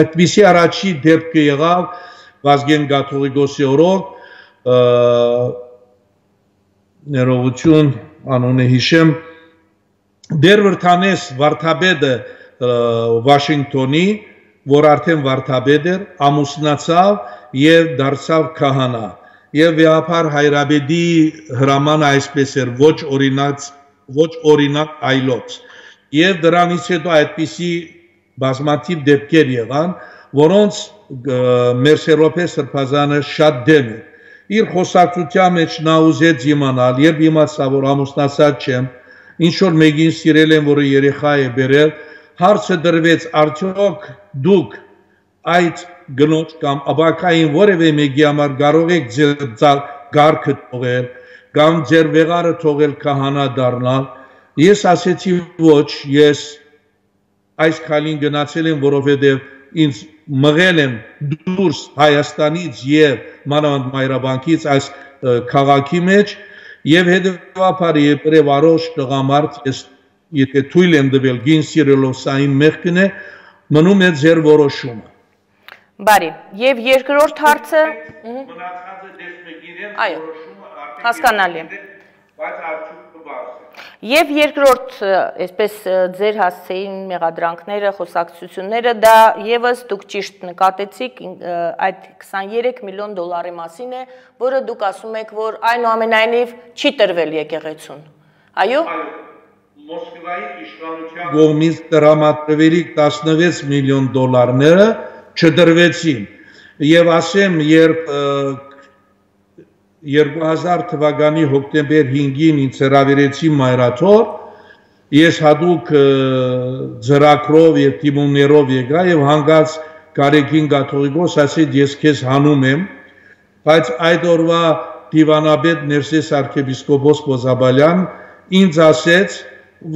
այդպիսի առաջի դեպքը եղավ Վազգեն Կաթողիկոսի օրոք ներողություն անունը հիշեմ դեր վրթանես վարդապետը Վաշինգտոնի որ արդեն վարդապետ էր ամուսնացավ եւ դարձավ քահանա եւ վեհապար հայրաբեդի հրամանը այսպես էր ոչ օրինակ այլոց եւ դրանից հետո այդպիսի բազմաթիվ դեպքեր եղան որոնց մեր Սերոպե Սրբազանը շատ դեմ է իր խոսակցության մեջ նա ուզեց իմանալ երբ իմացա որ ամուսնացած չեմ ինչ որ մեկին սիրել եմ որը երեխա է բերել հարցը դրվեց արդյոք դուք այդ գնոջ կամ աբակային որևէ մեկի համար կարող եք ձեր գարքը թողել կամ ձեր վեղարը թողել քահանա դառնալ ես ասեցի ոչ ես այս քայլին գնացել եմ որովհետև ինձ մղել են դուրս Հայաստանից եւ մանավանդ Մայրաբանկից այս քաղաքի մեջ եւ հետեւաբար երբ առողջ տղամարդ ես եթե թույլ եմ տվել գին սիրելով սա իմ մեղքն է մնում է ձեր որոշումը բարի եւ երկրորդ հարցը մնացածը դեսմեք իրեն այո հասկանալի բայց արդյունքը բարձր Եվ երկրորդ, այսպես ձեր հասցեին մեղադրանքները, խոսակցությունները, դա եւս դուք ճիշտ նկատեցիք այդ 23 միլիոն դոլարի մասին է, որը դուք ասում եք, որ այնուամենայնիվ չի տրվել եկեղեցուն։ Այո։ Մոսկվայի իշխանության կողմից տրամադրվելի 16 միլիոն դոլարները չդրվեցին։ Եվ ասեմ, երբ 2000 թվականի հոկտեմբեր 5-ին ինձ հրավիրեցին մայրաթոր, ես հատուկ ձեռագրով եւ տիմումներով եկա եւ հանգած Գարեգին Կաթողիկոս ասեց ես քեզ հանում եմ, բայց այդ օրվա դիվանաբեդ Ներսես arczepiskopos Պոզաբալյան ինձ ասեց,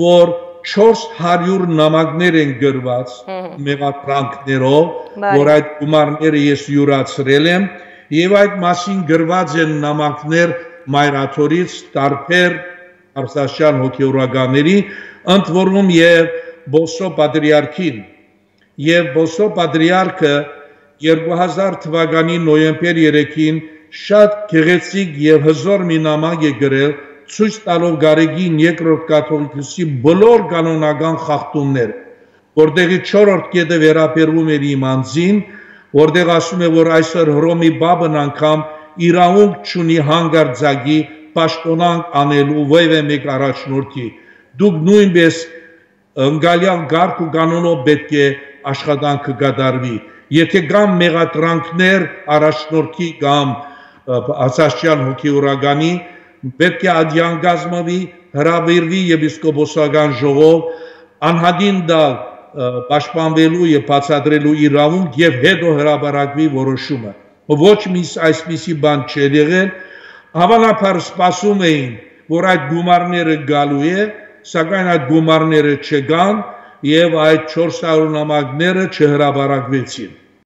որ 400 նամակներ են գրված մեղադրանքներով, որ այդ գումարները ես յուրացրել եմ Եվ այդ մասին գրված են նամակներ մայրաթորից տարբեր արցախյան հոգեորականների, ընդ որում եւ Բոսո Պատրիարքին։ Եվ Բոսո Պատրիարքը 2000 թվականի նոյեմբեր 3-ին շատ գեղեցիկ եւ հզոր մի նամակ է գրել, ցույց տալով Գարեգին երկրորդ կաթողիկոսի բոլոր կանոնական խախտումները, որտեղի 4-րդ կետը վերաբերվում էր իմ անձին, որտեղ ասում է, որ այսօր Հռոմի Բաբն անգամ իրավունք չունի հանգարձակի պաշտոնանք անելու որևէ մեկ առաջնորդի։ Դուք նույնպես ընկալյալ գարկ ու կանոնով պետք է աշխատանքը կատարվի։ Եթե կան մեղադրանքներ առաջնորդի կամ ասացյան հոգեորականի, պետք է ադյան կազմվի, հրավիրվի եպիսկոպոսական ժողով, անհատին տալ պաշտպանվելու եւ բացատրելու իրավունք եւ հետո հրաբարակվի որոշումը։ Ոչ մի այսպիսի բան չէր եղել, հավանաբար սպասում էին, որ այդ գումարները գալու է, սակայն այդ գումարները չգան եւ այդ 400 նամակները չհրաբարակվեցին։